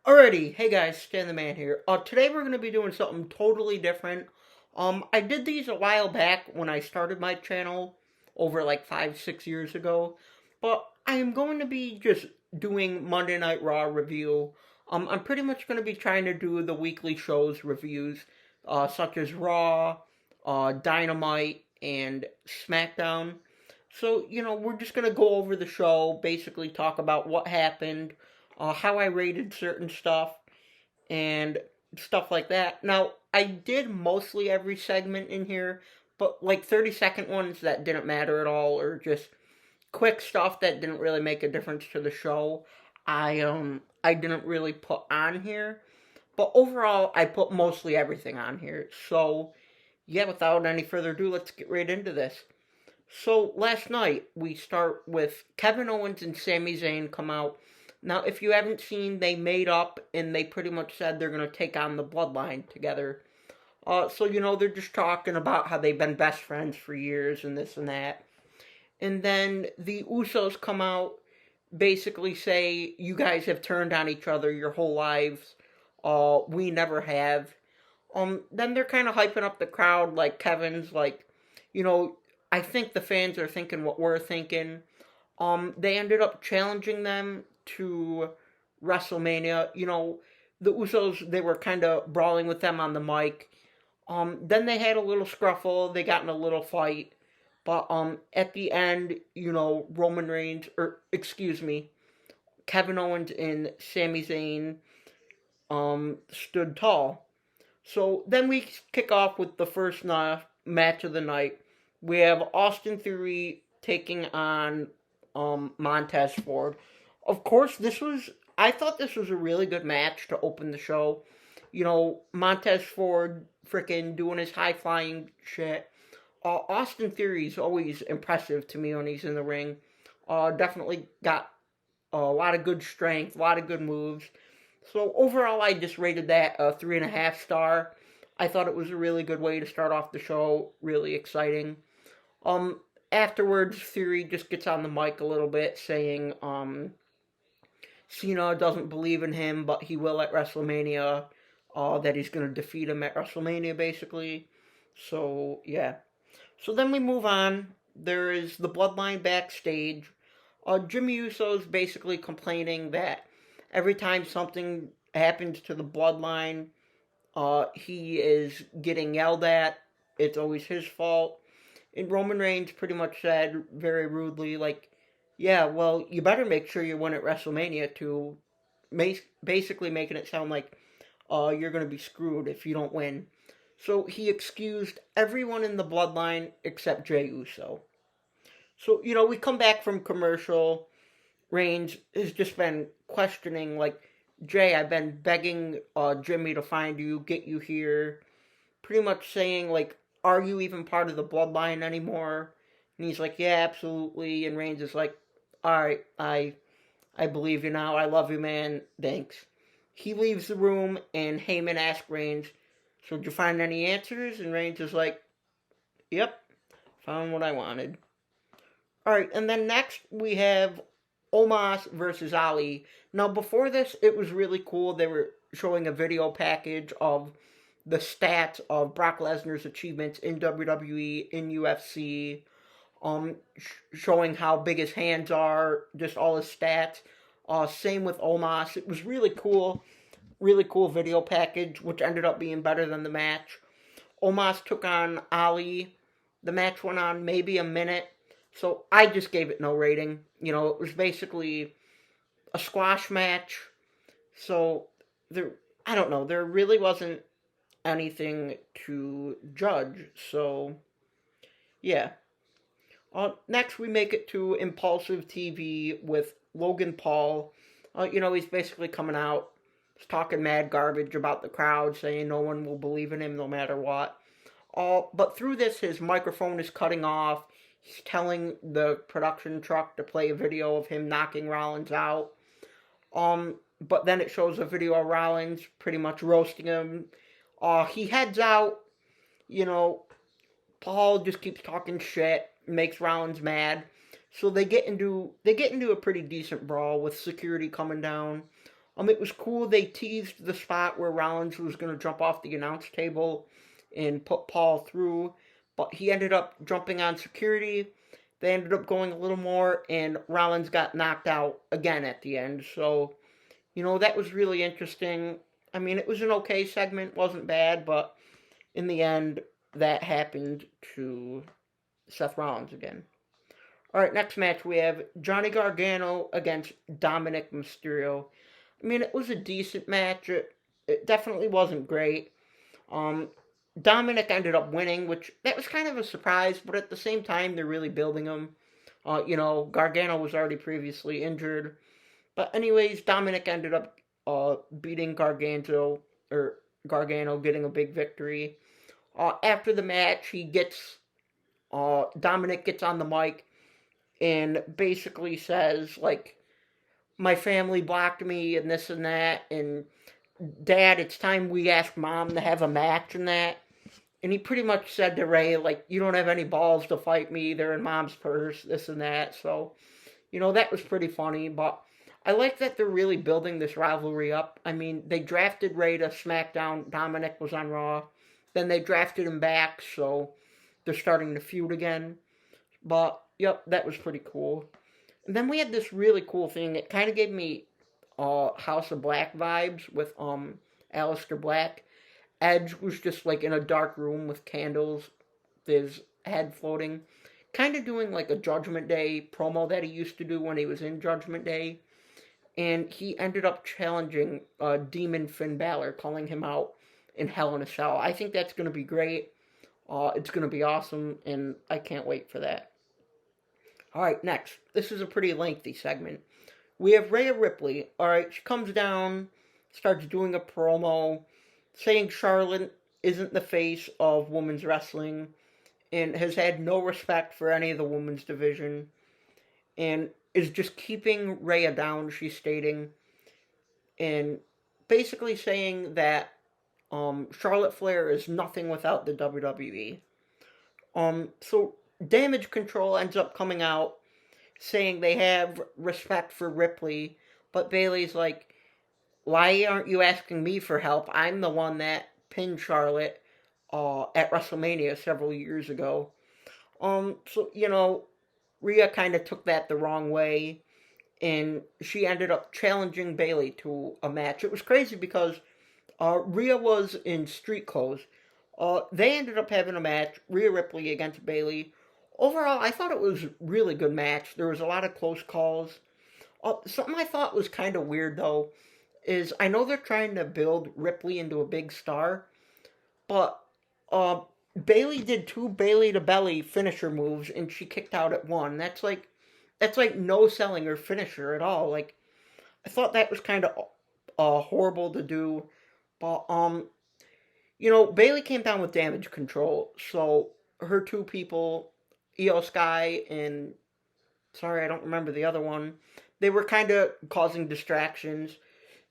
Alrighty, hey guys, Stan the Man here. Today we're gonna be doing something totally different. I did these a while back when I started my channel over like 5, 6 years ago, but I am going to be just doing Monday Night Raw review. I'm pretty much gonna be trying to do the weekly shows reviews, such as Raw, Dynamite, and SmackDown. So, we're just going to go over the show, basically talk about what happened, how I rated certain stuff, and stuff like that. Now, I did mostly every segment in here, but like 30-second ones that didn't matter at all, or just quick stuff that didn't really make a difference to the show, I didn't really put on here. But overall, I put mostly everything on here. So, yeah, without any further ado, let's get right into this. So last night we start with Kevin Owens and Sami Zayn come out. Now, if you haven't seen, they made up and they pretty much said they're gonna take on the Bloodline together. So they're just talking about how they've been best friends for years and this and that. And then the Usos come out, basically say you guys have turned on each other your whole lives. We never have. Then they're kind of hyping up the crowd, like Kevin's like, you know, I think the fans are thinking what we're thinking. They ended up challenging them to WrestleMania. The Usos, they were kind of brawling with them on the mic. Then they had a little scruffle. They got in a little fight. But at the end, Roman Reigns, or excuse me, Kevin Owens and Sami Zayn stood tall. So then we kick off with the first match of the night. We have Austin Theory taking on Montez Ford. Of course, I thought this was a really good match to open the show. Montez Ford freaking doing his high flying shit. Austin Theory is always impressive to me when he's in the ring. Definitely got a lot of good strength, a lot of good moves. So overall, I just rated that a 3.5 star. I thought it was a really good way to start off the show. Really exciting. Afterwards, Theory just gets on the mic a little bit, saying Cena doesn't believe in him, but he will at WrestleMania. That he's going to defeat him at WrestleMania, basically. So yeah. So then we move on. There is the Bloodline backstage. Jimmy Uso's basically complaining that every time something happens to the Bloodline, he is getting yelled at. It's always his fault. And Roman Reigns pretty much said very rudely, like, yeah, well, you better make sure you win at WrestleMania to basically making it sound like you're going to be screwed if you don't win. So he excused everyone in the Bloodline except Jey Uso. So, we come back from commercial. Reigns has just been questioning, like, Jay, I've been begging Jimmy to find you, get you here. Pretty much saying, like, are you even part of the Bloodline anymore? And he's like, yeah, absolutely. And Reigns is like, alright, I believe you now. I love you, man. Thanks. He leaves the room, and Heyman asks Reigns, so did you find any answers? And Reigns is like, yep, found what I wanted. Alright, and then next we have Omos versus Ali. Now, before this, it was really cool. They were showing a video package of the stats of Brock Lesnar's achievements in WWE, in UFC, showing how big his hands are, just all his stats. Same with Omos. It was really cool video package, which ended up being better than the match. Omos took on Ali. The match went on maybe a minute, so I just gave it no rating. It was basically a squash match. So I don't know, there really wasn't anything to judge. So yeah. Next, we make it to Impulsive TV with Logan Paul. He's basically coming out, he's talking mad garbage about the crowd, saying no one will believe in him no matter what. But through this, his microphone is cutting off. He's telling the production truck to play a video of him knocking Rollins out. But then it shows a video of Rollins pretty much roasting him. He heads out. Paul just keeps talking shit, makes Rollins mad. So they get into a pretty decent brawl with security coming down. It was cool. They teased the spot where Rollins was going to jump off the announce table and put Paul through, but he ended up jumping on security. They ended up going a little more, and Rollins got knocked out again at the end. So, that was really interesting. I mean, it was an okay segment, wasn't bad, but in the end, that happened to Seth Rollins again. All right, next match we have Johnny Gargano against Dominic Mysterio. I mean, it was a decent match. It definitely wasn't great. Um, Dominic ended up winning, which that was kind of a surprise, but at the same time, they're really building him. Gargano was already previously injured. But anyways, Dominic ended up beating Gargano getting a big victory. After the match, Dominic gets on the mic and basically says, like, my family blocked me and this and that, and Dad, it's time we ask Mom to have a match and that. And he pretty much said to Ray, like, you don't have any balls to fight me, they're in Mom's purse, this and that. So, that was pretty funny, but I like that they're really building this rivalry up. I mean, they drafted Ray to SmackDown, Dominic was on Raw, then they drafted him back, so they're starting to feud again. But, yep, that was pretty cool. And then we had this really cool thing. It kind of gave me House of Black vibes with Aleister Black. Edge was just like in a dark room with candles, with his head floating. Kind of doing like a Judgment Day promo that he used to do when he was in Judgment Day. And he ended up challenging Demon Finn Balor, calling him out in Hell in a Cell. I think that's going to be great. It's going to be awesome, and I can't wait for that. Alright, next. This is a pretty lengthy segment. We have Rhea Ripley. Alright, she comes down, starts doing a promo, saying Charlotte isn't the face of women's wrestling, and has had no respect for any of the women's division, and is just keeping Rhea down, she's stating, and basically saying that Charlotte Flair is nothing without the WWE. So Damage Control ends up coming out saying they have respect for Ripley, but Bayley's like, why aren't you asking me for help? I'm the one that pinned Charlotte at WrestleMania several years ago. So, Rhea kind of took that the wrong way, and she ended up challenging Bayley to a match. It was crazy because Rhea was in street clothes. They ended up having a match, Rhea Ripley against Bayley. Overall, I thought it was a really good match. There was a lot of close calls. Something I thought was kind of weird, though, is I know they're trying to build Ripley into a big star, but Bayley did 2 Bayley to belly finisher moves, and she kicked out at 1. That's like no selling her finisher at all. Like, I thought that was kind of horrible to do, but Bayley came down with Damage Control, so her 2 people, Io Sky and sorry, I don't remember the other one. They were kind of causing distractions.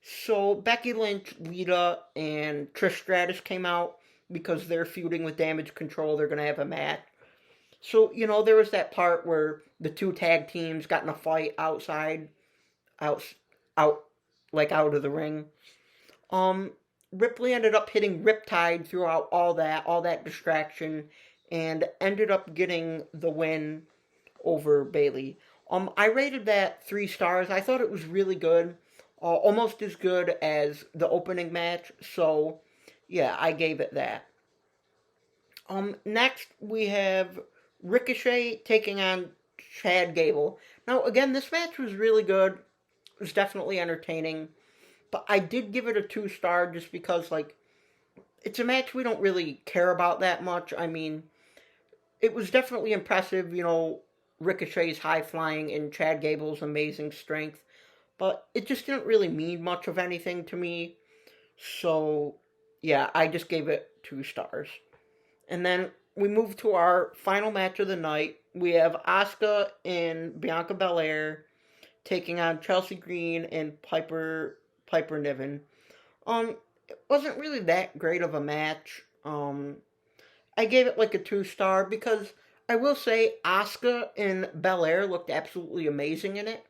So Becky Lynch, Lita, and Trish Stratus came out because they're feuding with Damage Control. They're going to have a match. So, there was that part where the 2 tag teams got in a fight outside, out of the ring. Ripley ended up hitting Riptide throughout all that distraction, and ended up getting the win over Bayley. I rated that 3 stars. I thought it was really good. Almost as good as the opening match. So, yeah, I gave it that. Next, we have Ricochet taking on Chad Gable. Now, again, this match was really good. It was definitely entertaining. But I did give it a 2-star just because, it's a match we don't really care about that much. I mean, it was definitely impressive, Ricochet's high flying and Chad Gable's amazing strength. But it just didn't really mean much of anything to me. So, yeah, I just gave it 2 stars. And then we move to our final match of the night. We have Asuka and Bianca Belair taking on Chelsea Green and Piper Niven. It wasn't really that great of a match. I gave it a 2-star because I will say Asuka and Belair looked absolutely amazing in it.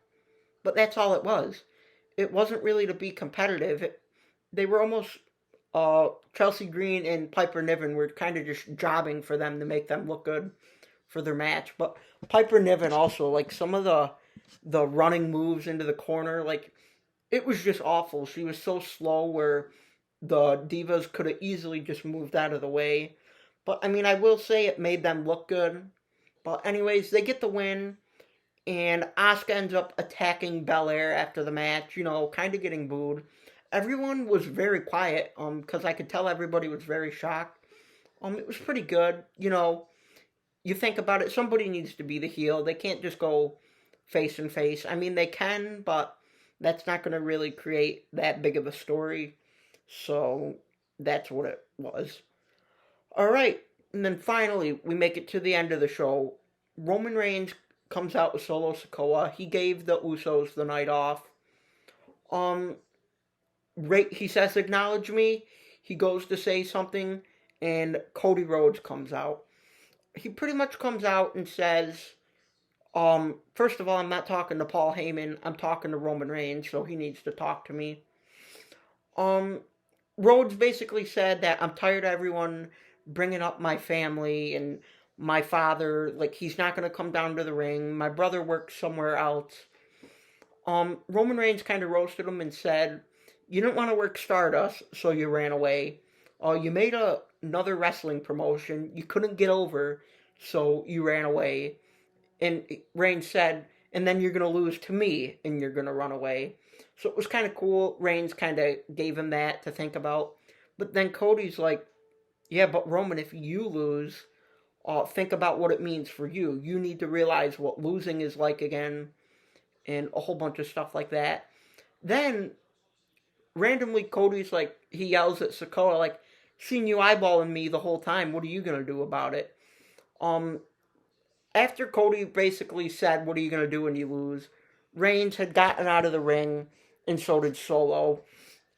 But that's all it was. it wasn't really to be competitive. They were almost Chelsea Green and Piper Niven were kind of just jobbing for them to make them look good for their match. But Piper Niven also, like some of the running moves into the corner, like it was just awful. She was so slow where the Divas could have easily just moved out of the way. But I mean, I will say it made them look good. But anyways, they get the win, and Asuka ends up attacking Belair after the match. You know, kind of getting booed. Everyone was very quiet, because I could tell everybody was very shocked. It was pretty good. You know, you think about it, somebody needs to be the heel. They can't just go face and face. I mean, they can, but that's not going to really create that big of a story. So that's what it was. All right, and then finally we make it to the end of the show. Roman Reigns comes out with Solo Sikoa. He gave the Usos the night off. Um, he says, "Acknowledge me." He goes to say something, and Cody Rhodes comes out. He pretty much comes out and says, first of all, I'm not talking to Paul Heyman. I'm talking to Roman Reigns, so he needs to talk to me. Um, Rhodes basically said that I'm tired of everyone bringing up my family and my father. Like, he's not going to come down to the ring. My brother works somewhere else. Roman Reigns kind of roasted him and said, you didn't want to work Stardust, so you ran away. You made another wrestling promotion. You couldn't get over, so you ran away. And Reigns said, and then you're going to lose to me, and you're going to run away. So it was kind of cool. Reigns kind of gave him that to think about. But then Cody's like, yeah, but Roman, if you lose, think about what it means for you. You need to realize what losing is like again, and a whole bunch of stuff like that. Then, randomly, Cody's like, he yells at Sikoa, like, seen you eyeballing me the whole time. What are you going to do about it? After Cody basically said, what are you going to do when you lose? Reigns had gotten out of the ring, and so did Solo.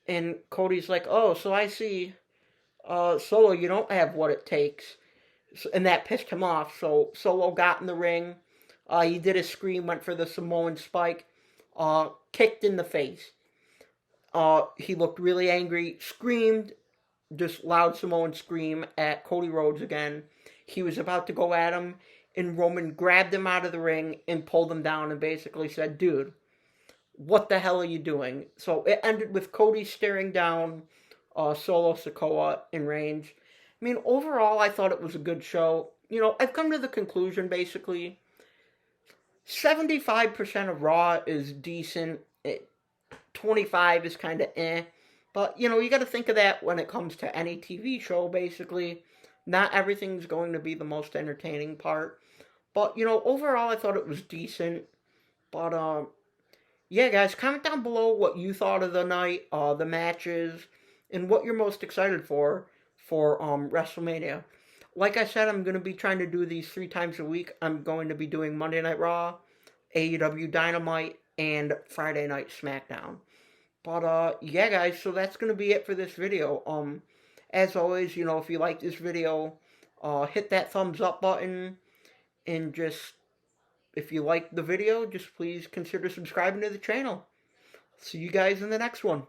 And Cody's like, oh, so I see, Solo, you don't have what it takes. And that pissed him off. So Solo got in the ring. He did a scream, went for the Samoan spike, kicked in the face. He looked really angry, screamed, just loud Samoan scream at Cody Rhodes again. He was about to go at him, and Roman grabbed him out of the ring and pulled him down and basically said, dude, what the hell are you doing? So it ended with Cody staring down Solo Sikoa in Reigns. I mean, overall, I thought it was a good show. You know, I've come to the conclusion, basically, 75% of Raw is decent. 25 is kind of eh. But, you know, you got to think of that when it comes to any TV show, basically. Not everything's going to be the most entertaining part. But, you know, overall, I thought it was decent. But, yeah, guys, comment down below what you thought of the night, the matches, and what you're most excited for WrestleMania. Like I said, I'm going to be trying to do these 3 times a week. I'm going to be doing Monday Night Raw, AEW Dynamite, and Friday Night SmackDown. But, yeah, guys, so that's going to be it for this video. As always, you know, if you like this video, hit that thumbs up button, and just, if you like the video, just please consider subscribing to the channel. See you guys in the next one.